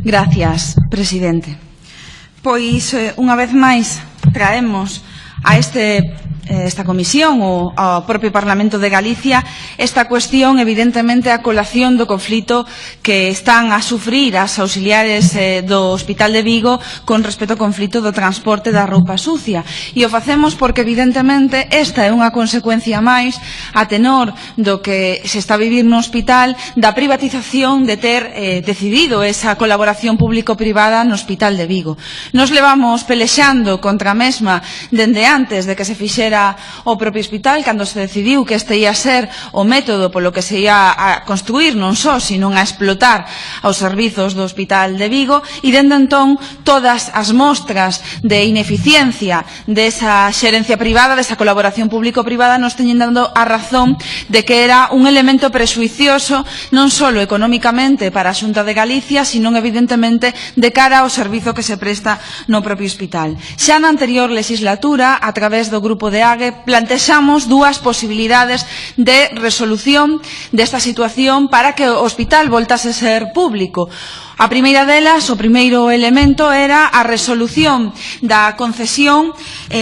Gracias, presidente. Pois, unha vez máis, traemos a esta comisión ou ao propio Parlamento de Galicia esta cuestión, evidentemente, a colación do conflito que están a sufrir as auxiliares do Hospital de Vigo con respecto ao conflito do transporte da roupa sucia. E o facemos porque, evidentemente, esta é unha consecuencia máis a tenor do que se está a vivir no hospital, da privatización de ter decidido esa colaboración público-privada no Hospital de Vigo. Nos levamos pelexando contra a mesma dende antes de que se fixera o propio hospital, cando se decidiu que este ia ser o método polo que se ia a construir non só, sino a explotar os servizos do Hospital de Vigo, e dende entón todas as mostras de ineficiencia desa xerencia privada, desa colaboración público-privada, nos teñen dando a razón de que era un elemento prexuicioso non só económicamente para a Xunta de Galicia, sino evidentemente de cara ao servizo que se presta no propio hospital. Xa na anterior legislatura, a través do grupo de AGE, plantexamos dúas posibilidades de resolución desta situación para que o hospital voltase a ser público. A primeira delas, o primeiro elemento, era a resolución da concesión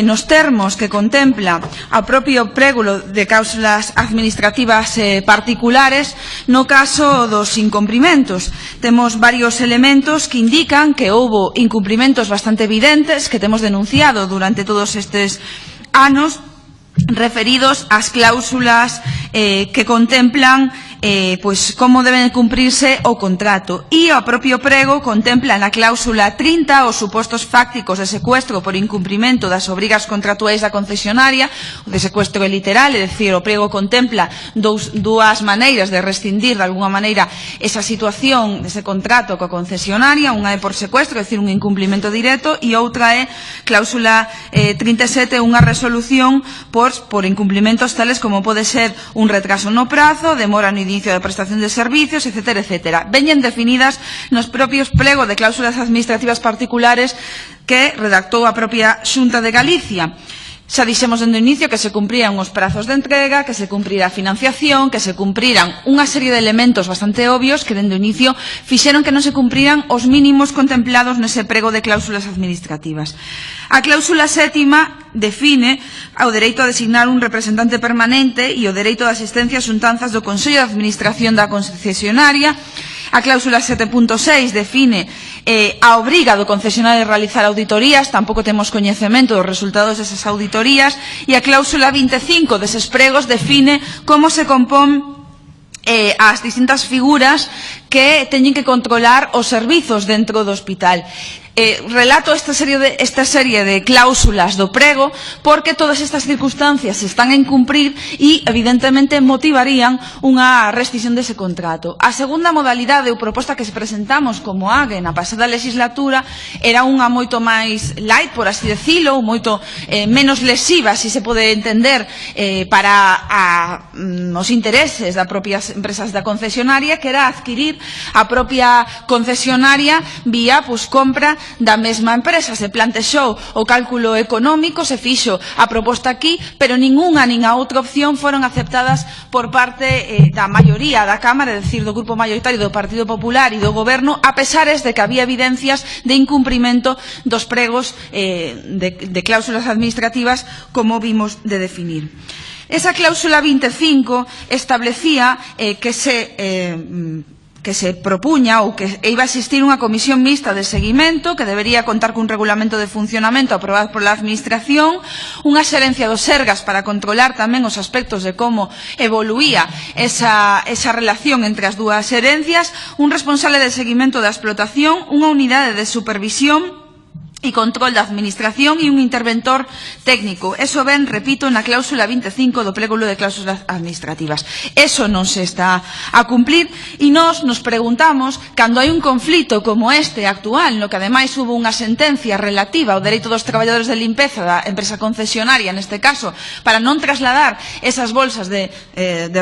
nos termos que contempla o propio prégulo de cláusulas administrativas particulares no caso dos incumprimentos. Temos varios elementos que indican que houbo incumprimentos bastante evidentes que temos denunciado durante todos estes anos referidos ás cláusulas que contemplan como deben cumprirse o contrato. E o propio prego contempla na cláusula 30 os supostos fácticos de secuestro por incumprimento das obrigas contratuais da concesionaria. O de secuestro é literal, é dicir, o prego contempla dúas maneiras de rescindir de alguna maneira esa situación, ese contrato coa concesionaria. Unha é por secuestro, é dicir, un incumprimento directo, e outra é cláusula 37, unha resolución por incumplimentos tales como pode ser un retraso no prazo, demora no inicio da prestación de servicios, etcétera, etcétera. Veñen definidas nos propios plegos de cláusulas administrativas particulares que redactou a propia Xunta de Galicia. Xa dixemos dende o inicio que se cumprían os prazos de entrega, que se cumprirá a financiación, que se cumpriran unha serie de elementos bastante obvios que dende o inicio fixeron que non se cumpriran os mínimos contemplados nese prego de cláusulas administrativas. A cláusula 7ª define o dereito a designar un representante permanente e o dereito de asistencia ás xuntanzas do Consello de Administración da concesionaria. A cláusula 7.6 define a obriga do concesionario de realizar auditorías, tampouco temos coñecemento dos resultados desas auditorías, e a cláusula 25 deses pregos define como se compón as distintas figuras que teñen que controlar os servizos dentro do hospital. Relato esta serie de cláusulas do prego porque todas estas circunstancias se están a incumprir e, evidentemente, motivarían unha rescisión dese contrato. A segunda modalidade ou proposta que se presentamos como AGE na pasada legislatura era unha moito máis light, por así decilo, moito menos lesiva, se se pode entender, para os intereses das propias empresas da concesionaria, que era adquirir a propia concesionaria vía compra da mesma empresa. Se plantexou o cálculo económico, se fixo a proposta aquí, pero ningunha nin a outra opción foron aceptadas por parte da maioría da Cámara, é dicir, do grupo maioritario do Partido Popular e do Goberno, a pesares de que había evidencias de incumprimento dos pregos de cláusulas administrativas, como vimos de definir. Esa cláusula 25 establecía que se propuña ou que iba a existir unha comisión mixta de seguimento que debería contar cun regulamento de funcionamento aprobado pola Administración, unha xerencia dos Sergas para controlar tamén os aspectos de como evoluía esa relación entre as dúas xerencias, un responsable de seguimento da explotación, unha unidade de supervisión e control da administración e un interventor técnico. Eso ven, repito, na cláusula 25 do prégulo de cláusulas administrativas. Eso non se está a cumplir e nos preguntamos, cando hai un conflito como este actual, no que ademais hubo unha sentencia relativa ao dereito dos traballadores de limpeza da empresa concesionaria, neste caso, para non trasladar esas bolsas de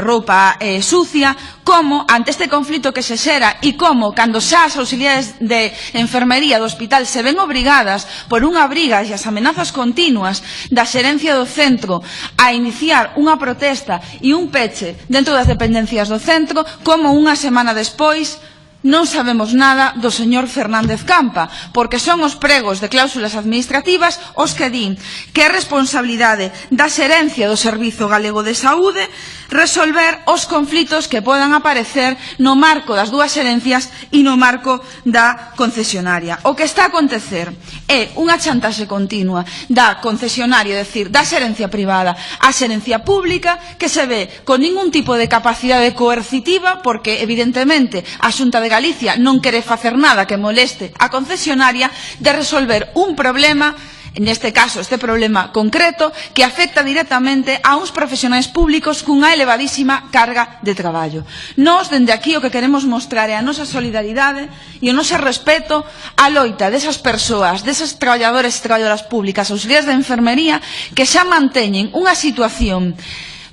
roupa sucia, como, ante este conflito que se xera e como, cando xa as auxiliares de enfermería do hospital se ven obrigadas por unha obriga e as amenazas continuas da xerencia do centro a iniciar unha protesta e un peche dentro das dependencias do centro, como unha semana despois non sabemos nada do señor Fernández Campa, porque son os pregos de cláusulas administrativas os que din que é responsabilidade da xerencia do Servizo Galego de Saúde resolver os conflitos que podan aparecer no marco das dúas xerencias e no marco da concesionaria. O que está a acontecer é unha chantaxe continua da concesionaria, é dicir, da xerencia privada á xerencia pública, que se ve con ningún tipo de capacidade coercitiva, porque evidentemente a Xunta de Galicia non quere facer nada que moleste a concesionaria, de resolver un problema, neste caso este problema concreto, que afecta directamente a uns profesionais públicos cunha elevadísima carga de traballo. Nós, dende aquí, o que queremos mostrar é a nosa solidaridade e o noso respeto á loita desas persoas, desas traballadores e traballadoras públicas, auxiliares de enfermería, que xa manteñen unha situación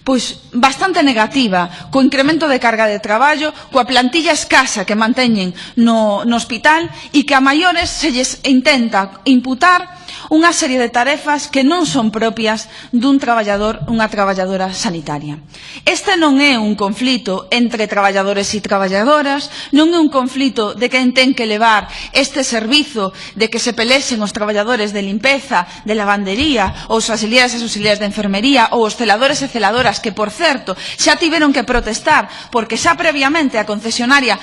pois bastante negativa, co incremento de carga de traballo, coa plantilla escasa que manteñen no hospital e que a maiores se lles intenta imputar unha serie de tarefas que non son propias dun traballador, unha traballadora sanitaria. Este non é un conflito entre traballadores e traballadoras, non é un conflito de quen ten que levar este servizo, de que se pelexen os traballadores de limpeza, de lavandería, ou os auxiliares e auxiliares de enfermería, ou os celadores e celadoras, que, por certo, xa tiveron que protestar porque xa previamente a concesionaria,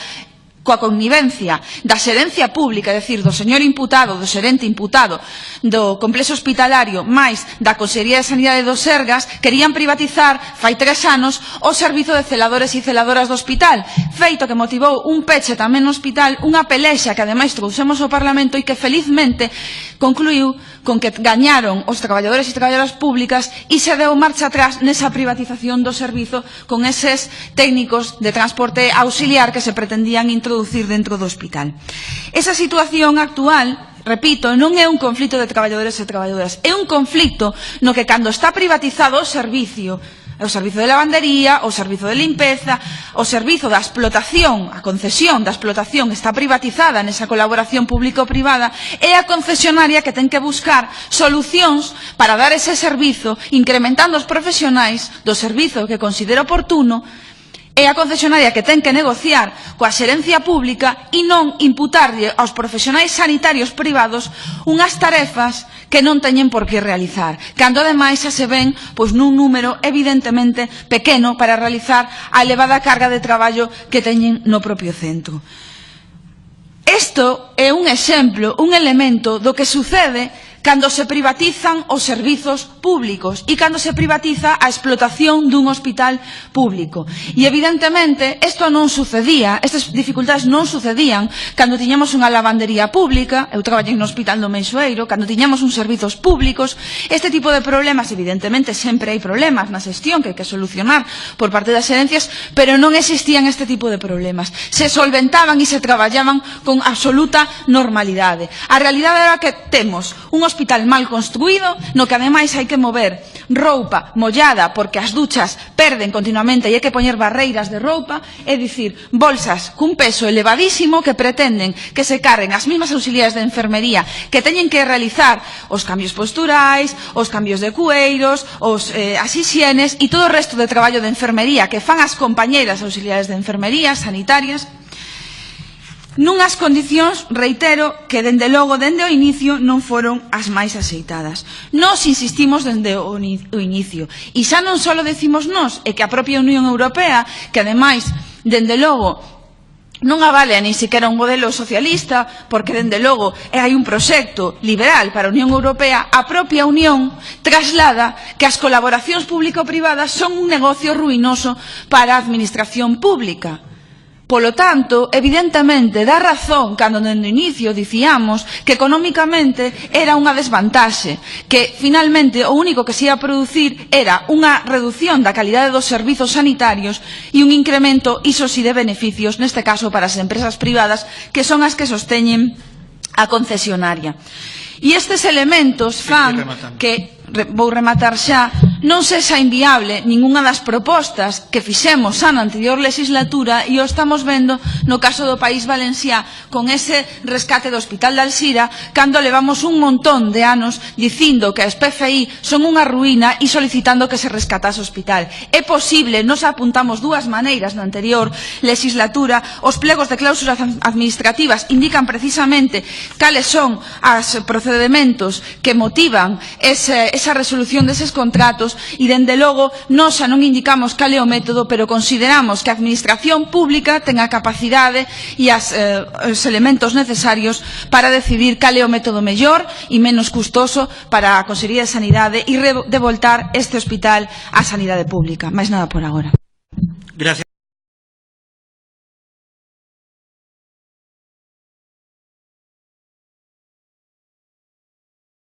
coa connivencia da xerencia pública, é dicir, do señor imputado, do xerente imputado do complexo hospitalario, máis da Consellería de Sanidade do Sergas, querían privatizar fai 3 anos o servizo de celadores e celadoras do hospital, feito que motivou un peche tamén no hospital, unha pelexa que ademais trouxemos ao Parlamento e que felizmente concluiu con que gañaron os traballadores e traballadoras públicas e se deu marcha atrás nesa privatización do servizo con eses técnicos de transporte auxiliar que se pretendían introducir dentro do hospital. Esa situación actual, repito, non é un conflito de traballadores e traballadoras, é un conflito no que cando está privatizado o servizo de lavandería, o servizo de limpeza, o servizo da explotación, a concesión da explotación está privatizada nesa colaboración público-privada, é a concesionaria que ten que buscar solucións para dar ese servizo, incrementando os profesionais do servizo que considera oportuno. É a concesionaria que ten que negociar coa xerencia pública e non imputarlle aos profesionais sanitarios privados unhas tarefas que non teñen por que realizar, cando ademais xa se ven pois nun número evidentemente pequeno para realizar a elevada carga de traballo que teñen no propio centro. Isto é un exemplo, un elemento do que sucede cando se privatizan os servizos públicos e cando se privatiza a explotación dun hospital público. E evidentemente isto non sucedía, estas dificultades non sucedían cando tiñamos unha lavandería pública, eu traballei no hospital do Meixoeiro, cando tiñamos uns servizos públicos. Este tipo de problemas, evidentemente, sempre hai problemas na xestión que hai que solucionar por parte das xerencias, pero non existían este tipo de problemas. Se solventaban e se traballaban con absoluta normalidade. A realidade era que temos un hospital mal construído, no que ademais hai que mover roupa mollada porque as duchas perden continuamente e hai que poñer barreiras de roupa, é dicir, bolsas cun peso elevadísimo que pretenden que se carguen as mesmas auxiliares de enfermería que teñen que realizar os cambios posturais, os cambios de cueiros, as hixienes e todo o resto de traballo de enfermería que fan as compañeiras auxiliares de enfermería sanitarias, nunhas condicións, reitero, que dende logo, dende o inicio, non foron as máis axeitadas. Nós insistimos dende o inicio. E xa non só decimos nós, é que a propia Unión Europea, que ademais, dende logo, non avale nin sequera un modelo socialista, porque dende logo hai un proxecto liberal para a Unión Europea, a propia Unión traslada que as colaboracións público-privadas son un negocio ruinoso para a administración pública. Polo tanto, evidentemente, dá razón cando no inicio dicíamos que económicamente era unha desvantaxe, que finalmente o único que se ia producir era unha reducción da calidade dos servizos sanitarios e un incremento, iso sí, de beneficios, neste caso para as empresas privadas, que son as que sosteñen a concesionaria. E estes elementos fan que, vou rematar xa, non sexa inviable ningunha das propostas que fixemos xa na anterior legislatura e o estamos vendo no caso do País Valenciá con ese rescate do Hospital de Alzira, cando levamos un montón de anos dicindo que as PFI son unha ruína e solicitando que se rescatase o hospital. É posible, nos apuntamos dúas maneiras na anterior legislatura, os plegos de cláusulas administrativas indican precisamente cales son os procedementos que motivan esa resolución deses contratos e, dende logo, nós xa non indicamos cal é o método, pero consideramos que a Administración Pública ten a capacidade e os elementos necesarios para decidir cal é o método mellor e menos custoso para a Consellería de Sanidade e devoltar este hospital á sanidade pública. Máis nada por agora.